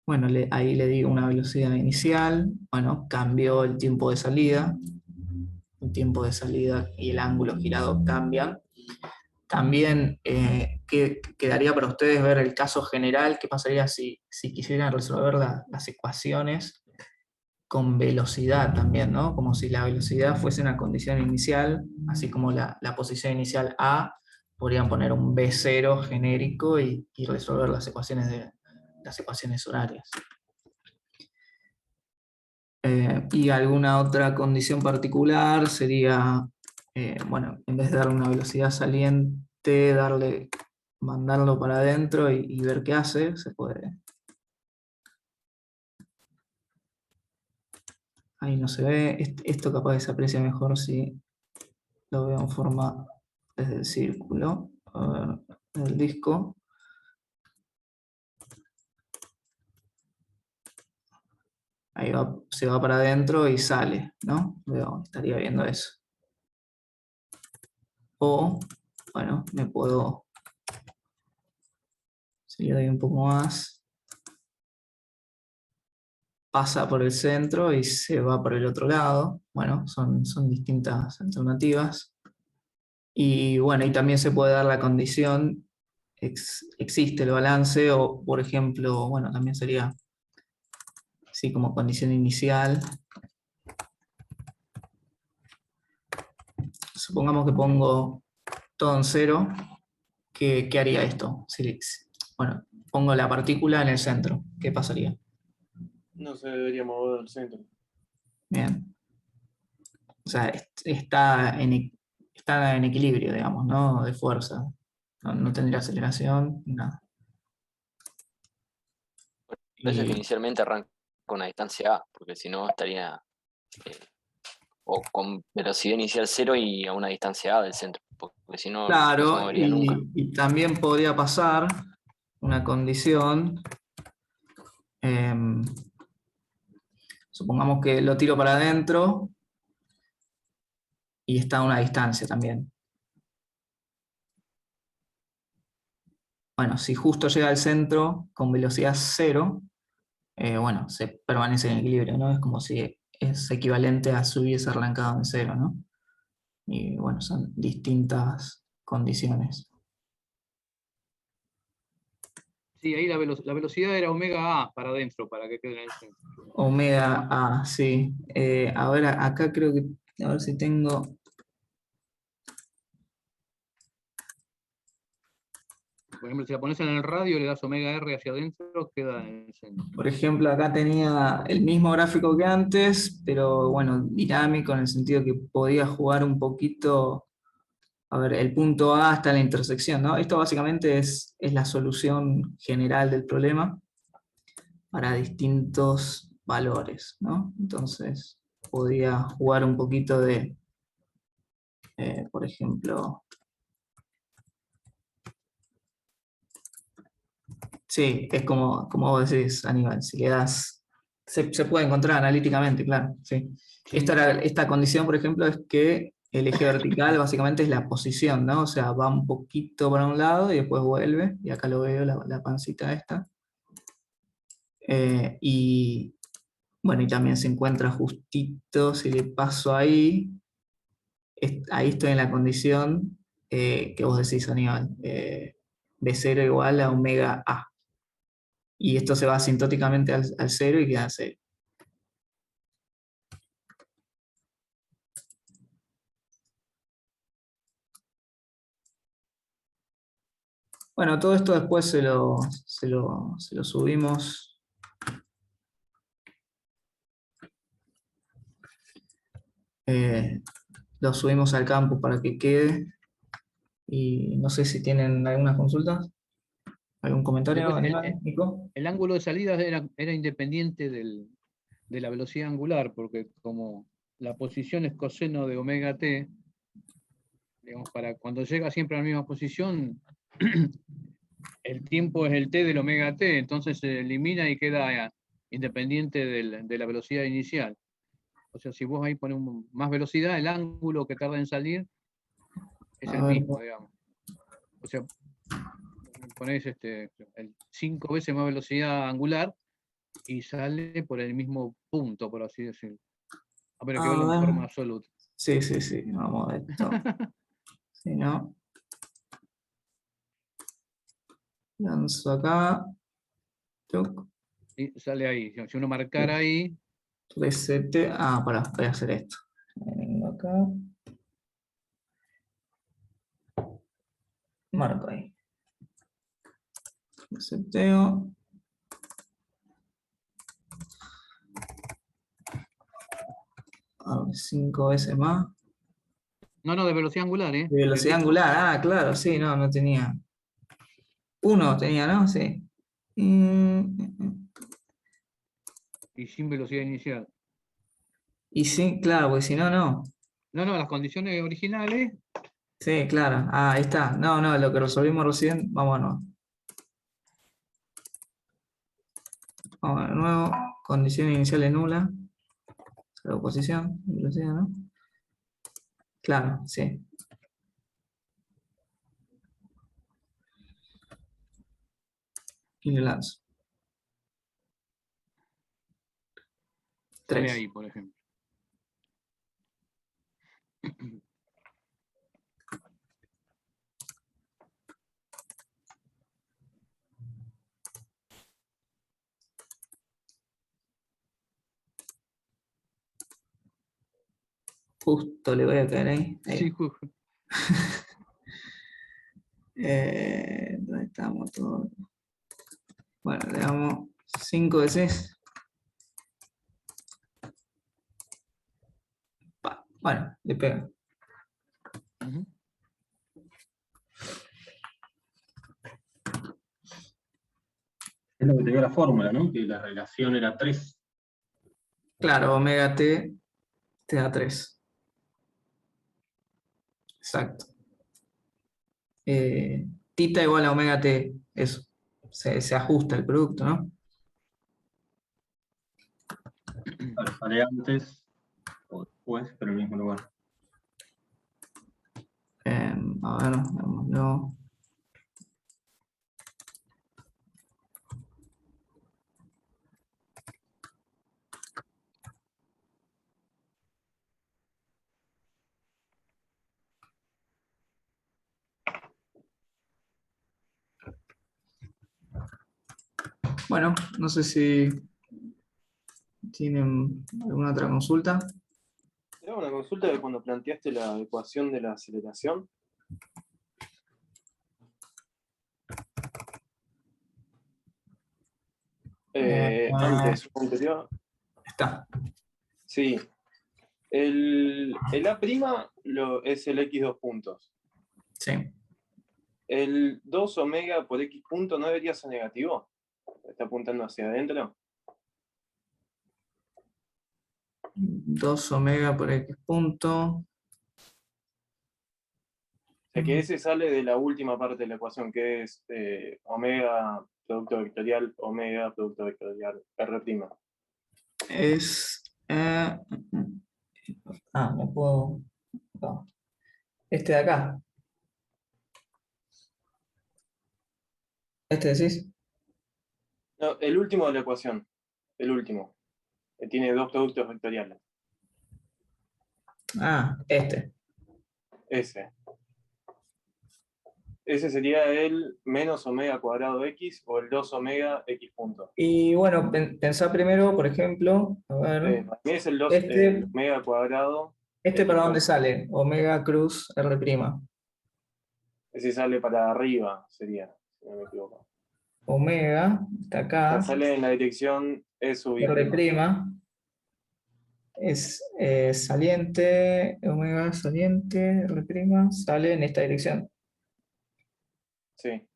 Bueno, ahí le digo una velocidad inicial. Bueno, cambió el tiempo de salida. El tiempo de salida y el ángulo girado cambian. También quedaría para ustedes ver el caso general. ¿Qué pasaría si quisieran resolver las ecuaciones con velocidad también, ¿no? Como si la velocidad fuese una condición inicial, así como la posición inicial A, podrían poner un B0 genérico y resolver las ecuaciones horarias. Y alguna otra condición particular sería, bueno, en vez de darle una velocidad saliente, mandarlo para adentro y ver qué hace. Se puede ahí no se ve. Esto capaz que se aprecia mejor si lo veo en forma desde el círculo, a ver, del disco. Ahí va, se va para adentro y sale, ¿no? Estaría viendo eso. O, bueno, me puedo, si le doy un poco más, pasa por el centro y se va por el otro lado. Bueno, son distintas alternativas. Y bueno, y también se puede dar la condición, existe el balance, o por ejemplo, bueno, también sería, sí, como condición inicial. Supongamos que pongo todo en cero, ¿qué haría esto? Bueno, pongo la partícula en el centro, ¿qué pasaría? No se debería mover del centro. Bien. O sea, está en equilibrio, digamos, ¿no? De fuerza. No tendría aceleración, nada. Por eso es que Y, inicialmente arranca con una distancia A, porque si no estaría eh, o con velocidad inicial 0 y a una distancia A del centro, porque si no, no se claro, movería nunca. y también podría pasar una condición, em, supongamos que lo tiro para adentro y está a una distancia también. Bueno, si justo llega al centro con velocidad 0, bueno, se permanece en equilibrio, ¿no? Es como si es equivalente a si hubiese arrancado en 0, ¿no? Y bueno, son distintas condiciones. Sí, ahí la velocidad era omega A para adentro, para que quede en el centro. Omega A, sí. A ver, acá creo que, a ver si tengo... Por ejemplo, si la pones en el radio y le das omega R hacia adentro, queda en el centro. Por ejemplo, acá tenía el mismo gráfico que antes, pero bueno, dinámico en el sentido que podía jugar un poquito. A ver, el punto A está en la intersección, ¿no? Esto básicamente es la solución general del problema para distintos valores, ¿no? Entonces, podía jugar un poquito de, por ejemplo, sí, es como vos decís, Aníbal, si le das, se puede encontrar analíticamente, claro, sí. Sí. Esta condición, por ejemplo, es que el eje vertical básicamente es la posición, ¿no? O sea, va un poquito para un lado y después vuelve, y acá lo veo, la pancita esta. Y bueno, y también se encuentra justito, si le paso ahí, ahí estoy en la condición que vos decís, Aníbal, B0 igual a omega A. Y esto se va asintóticamente al 0 y queda 0. Bueno, todo esto después se lo subimos. Lo subimos al campus para que quede. Y no sé si tienen algunas consultas. ¿Algún comentario, Después, Aníbal, Nico? el ángulo de salida era independiente de la velocidad angular, porque como la posición es coseno de omega t, digamos, para cuando llega siempre a la misma posición, el tiempo es el t del omega t, entonces se elimina y queda independiente de la velocidad inicial. O sea, si vos ahí pones más velocidad, el ángulo que tarda en salir es A el ver, mismo, digamos. O sea, ponés 5 veces más velocidad angular y sale por el mismo punto, por así decirlo. A ver, hay que verlo en forma absoluta. sí, vamos a ver esto. Si no, lanzo acá. Tuc, Y sale ahí. Si uno marcara ahí, resete. Pará, voy a hacer esto. Vengo acá. Marco ahí. Reseteo. A ver, 5 veces más. no, de velocidad angular, ¿eh? De velocidad angular, claro, sí, no tenía. Uno tenía, ¿no? Sí. Y sin velocidad inicial. Y sí, claro, porque si no, no. No, las condiciones originales. Sí, claro. Ah, ahí está. No, lo que resolvimos recién, vámonos. Vamos de nuevo. Condiciones iniciales nulas. La oposición, velocidad, ¿no? Claro, sí. Y le lanzo. Sale 3. ahí, por ejemplo. Justo le voy a caer ahí. Ahí. Sí, justo. ¿Dónde estamos todos? Bueno, le damos 5 de 6. Bueno, le pega. Ujú. Es lo que te dio la fórmula, ¿no? Que la relación era 3. Claro, omega t te da 3. Exacto. Tita igual a omega t, eso. Se ajusta el producto, ¿no? Sale antes o después, pero en el mismo lugar. A ver, veámoslo. Bueno, no sé si tienen alguna otra consulta. Era una consulta de cuando planteaste la ecuación de la aceleración. Antes, o anterior. Está. Sí. El A' es el X 2 puntos. Sí. El 2 omega por X punto no debería ser negativo. Está apuntando hacia adentro. 2 omega por X punto. O sea que ese sale de la última parte de la ecuación, que es omega producto vectorial, omega producto vectorial, R'. Es. No puedo. No. Este de acá. ¿Este decís? No, el último de la ecuación. El último. Que tiene dos productos vectoriales. Este. Ese. Ese sería el menos omega cuadrado X o el 2 omega X punto. Y bueno, pensá primero, por ejemplo, a ver. Para mí es el 2 Este, omega cuadrado. ¿Este X para dónde punto. sale? Omega cruz R'. Ese sale para arriba, sería, si no me equivoco. Omega, está O sea, acá. sale en la dirección E sub I'. R' es saliente, omega saliente, R' sale en esta dirección. Sí.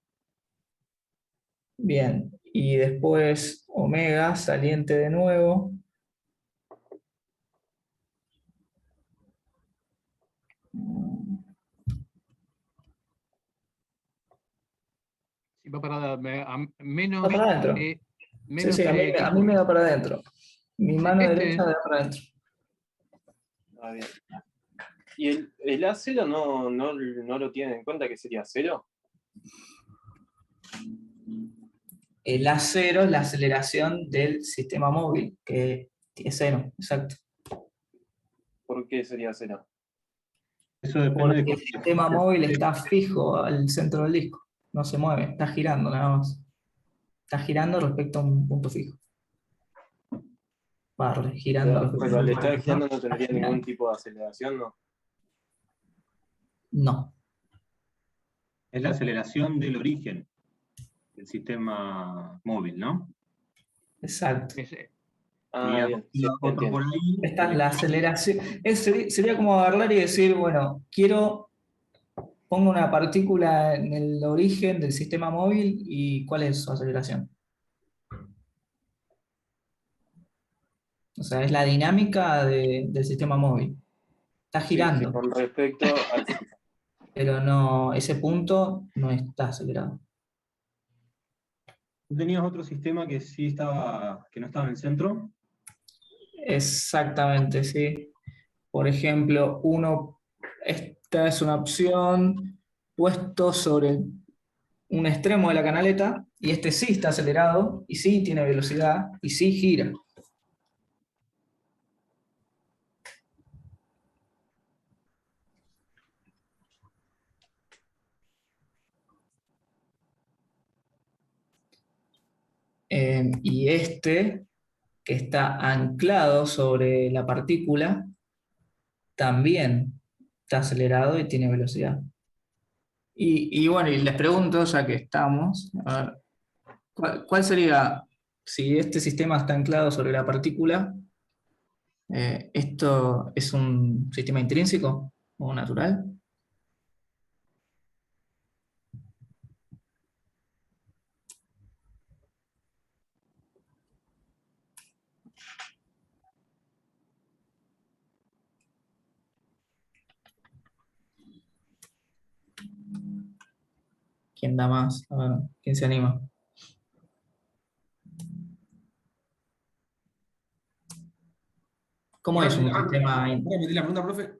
Bien, y después omega saliente de nuevo. Sí, va para menos. Va para adentro. Sí, Menos sí, a mí X me da punto. para adentro. Mi Sí, mano derecha da para adentro. Ah, bien. ¿Y el A0 no lo tienen en cuenta que sería 0? El A0 es la aceleración del sistema móvil, que es 0, exacto. ¿Por qué sería 0? Eso depende Porque de el sistema móvil está fijo al centro del disco, no se mueve, está girando nada más. Está girando respecto a un punto fijo. Va girando respecto a Pero un al punto estar fijo. girando no Está tendría girando. ningún tipo de aceleración, ¿no? No, es la aceleración del origen del sistema móvil, ¿no? exacto. Ah, Y bien, sí, otro entiendo. por ahí. Esta es la aceleración. Sería como agarrar y decir, bueno, pongo una partícula en el origen del sistema móvil y cuál es su aceleración. O sea, es la dinámica del sistema móvil. Está Sí, sí, girando, con respecto al sistema. pero no, ese punto no está acelerado. ¿Tú tenías otro sistema que sí estaba, que no estaba en el centro? Exactamente, sí. Por ejemplo, esta es una opción puesto sobre un extremo de la canaleta, y este sí está acelerado, y sí tiene velocidad, y sí gira. Y este, que está anclado sobre la partícula, también está acelerado y tiene velocidad. Y bueno, y les pregunto, ya que estamos, a ver, ¿cuál sería, si este sistema está anclado sobre la partícula, esto es un sistema intrínseco o natural? ¿Quién da más? A ver, ¿quién se anima? ¿Cómo es un sistema? ¿Puedo repetir la pregunta, profe?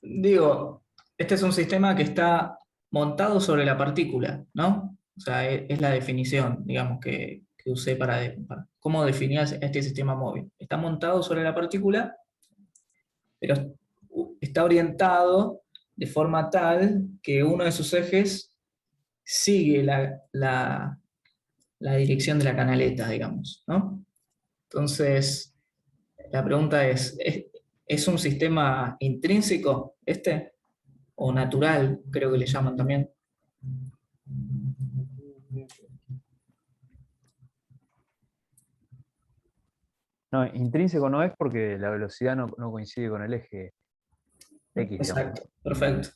Digo, este es un sistema que está montado sobre la partícula, ¿no? O sea, es la definición, digamos, que usé para cómo definir este sistema móvil. Está montado sobre la partícula, pero está orientado de forma tal que uno de sus ejes sigue la dirección de la canaleta, digamos, ¿no? Entonces, la pregunta ¿es un sistema intrínseco este? O natural, creo que le llaman también. No, intrínseco no es porque la velocidad no coincide con el eje X, digamos. Exacto, perfecto.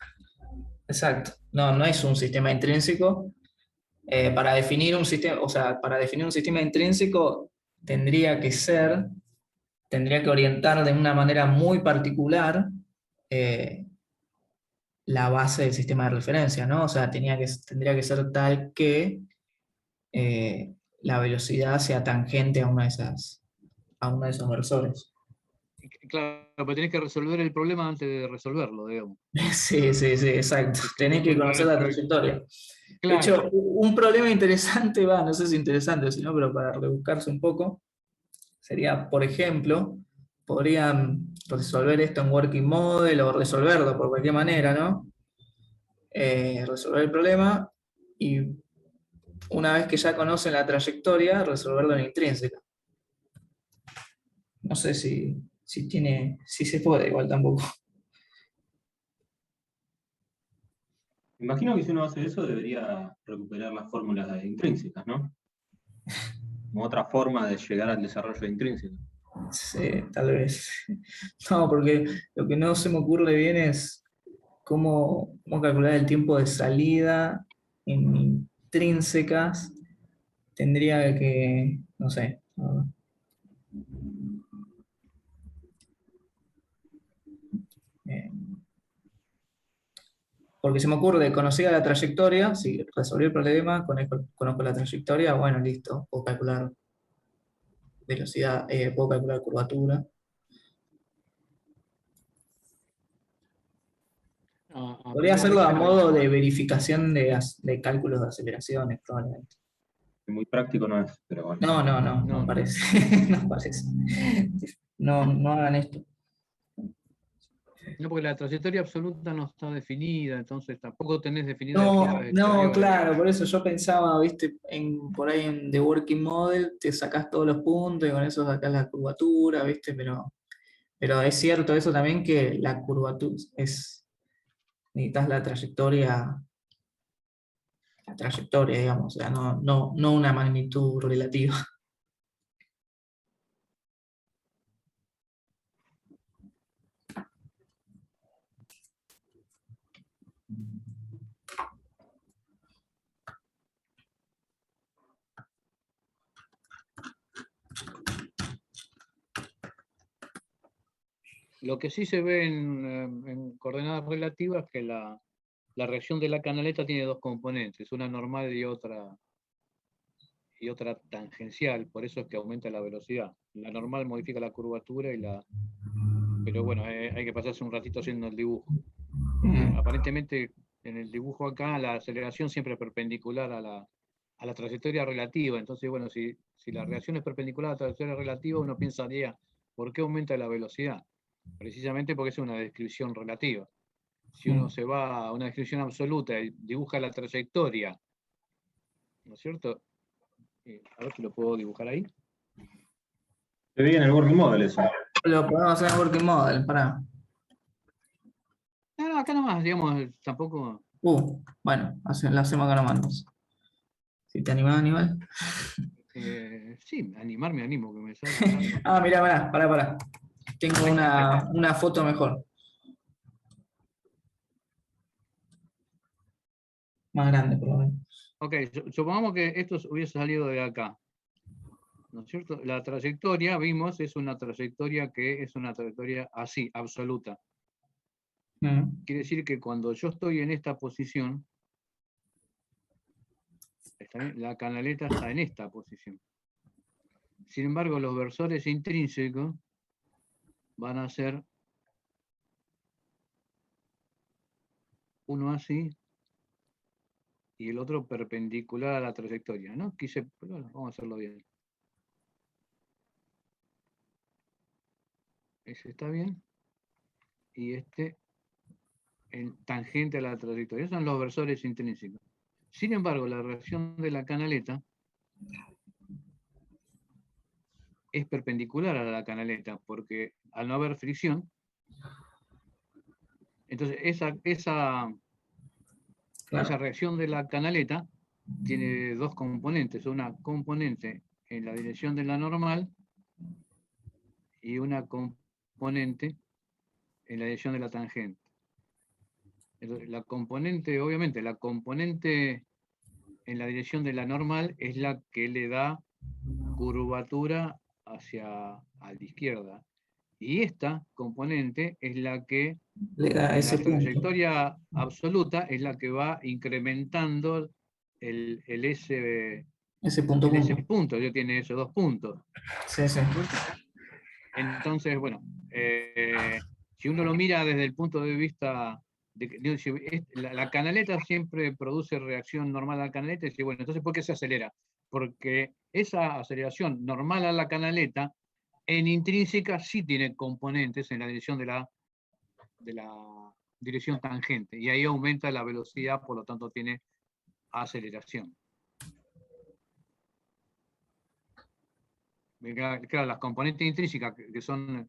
Exacto. No, no es un sistema intrínseco. Para definir un sistema, o sea, para definir un sistema intrínseco tendría que orientar de una manera muy particular eh, la base del sistema de referencia, ¿no? O sea, tendría que ser tal que la velocidad sea tangente a a uno de esos versores. Claro, pero tenés que resolver el problema antes de resolverlo, digamos. Sí, sí, sí, exacto. Tenés que conocer la trayectoria. De Claro. hecho, un problema interesante, no sé si interesante, sino, pero para rebuscarse un poco, sería, por ejemplo, podrían resolver esto en Working Model o resolverlo por cualquier manera, ¿no? Resolver el problema y una vez que ya conocen la trayectoria, resolverlo en intrínseca. No sé si se puede, igual tampoco. Imagino que si uno hace eso debería recuperar las fórmulas intrínsecas, ¿no? Como otra forma de llegar al desarrollo intrínseco. Sí, tal vez. No, porque lo que no se me ocurre bien es cómo calcular el tiempo de salida en intrínsecas. Tendría que, no sé. A ver. Eh, Porque se me ocurre, conocida la trayectoria, si resolví el problema, conozco la trayectoria, bueno, listo, puedo calcular velocidad, puedo calcular curvatura. Podría hacerlo a modo de verificación de cálculos de aceleraciones, probablemente. Muy práctico no es, pero bueno. No parece. No parece. No hagan esto. No, porque la trayectoria absoluta no está definida, entonces tampoco tenés definida la girada No, exterior. claro, por eso yo pensaba, viste, por ahí en The Working Model te sacás todos los puntos y con eso sacás la curvatura, viste, pero es cierto eso también que la curvatura necesitas la trayectoria, digamos, o sea, no una magnitud relativa. Lo que sí se ve en coordenadas relativas es que la reacción de la canaleta tiene dos componentes, una normal y otra tangencial, por eso es que aumenta la velocidad. La normal modifica la curvatura pero bueno, hay que pasarse un ratito haciendo el dibujo. Aparentemente en el dibujo acá la aceleración siempre es perpendicular a la trayectoria relativa, entonces bueno, si la reacción es perpendicular a la trayectoria relativa, uno pensaría, ¿por qué aumenta la velocidad? Precisamente porque es una descripción relativa. Si uno se va a una descripción absoluta y dibuja la trayectoria, ¿no es cierto? A ver si lo puedo dibujar ahí. Se ve en el working model eso. Lo podemos hacer en working model, pará. No, acá nomás, digamos, tampoco. Bueno, la hacemos acá nomás. Si te animás, Aníbal. Sí, animar me animo, que me salga. Ah, mirá, pará. Tengo una foto mejor. Más grande, por lo menos. Ok, supongamos que esto hubiese salido de acá. ¿No es cierto? La trayectoria, vimos, es una trayectoria que es una trayectoria así, absoluta. Quiere decir que cuando yo estoy en esta posición, la canaleta está en esta posición. Sin embargo, los versores intrínsecos van a ser uno así y el otro perpendicular a la trayectoria, ¿no? Bueno, vamos a hacerlo bien. Ese está bien. Y este en tangente a la trayectoria. Esos son los versores intrínsecos. Sin embargo, la reacción de la canaleta es perpendicular a la canaleta, porque al no haber fricción, entonces esa reacción de la canaleta tiene dos componentes, una componente en la dirección de la normal y una componente en la dirección de la tangente. Entonces, obviamente, la componente en la dirección de la normal es la que le da curvatura a la izquierda. Y esta componente es la que, le da en ese la punto. trayectoria absoluta, es la que va incrementando el Ese punto. punto, ya tiene esos dos puntos. Sí. Entonces, bueno, si uno lo mira desde el punto de vista la canaleta siempre produce reacción normal a la canaleta, y dice, bueno, entonces ¿por qué se acelera? Porque esa aceleración normal a la canaleta, en intrínseca sí tiene componentes en la dirección de la dirección tangente, y ahí aumenta la velocidad, por lo tanto tiene aceleración. Claro, las componentes intrínsecas, que son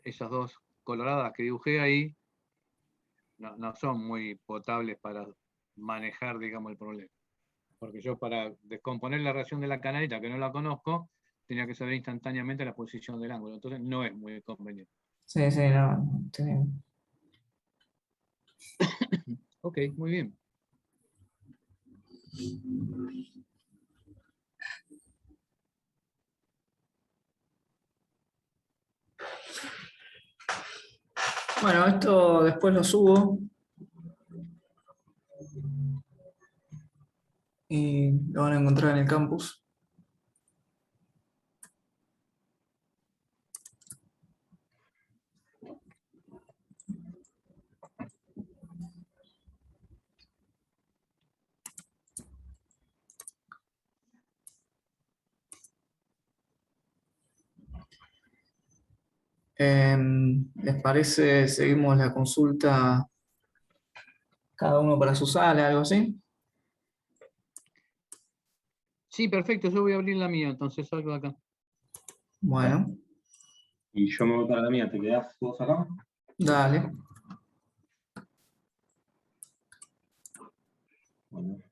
esas dos coloradas que dibujé ahí, no son muy potables para manejar, digamos, el problema. Porque yo para descomponer la reacción de la canaleta, que no la conozco, tenía que saber instantáneamente la posición del ángulo. Entonces no es muy conveniente. Sí, no. Ok, muy bien. Bueno, esto después lo subo. Y lo van a encontrar en el campus. ¿Les parece? Seguimos la consulta cada uno para su sala, algo así. Sí, perfecto. Yo voy a abrir la mía, entonces salgo de acá. Bueno. Y yo me voy para la mía, ¿te quedás vos acá? Dale. Bueno.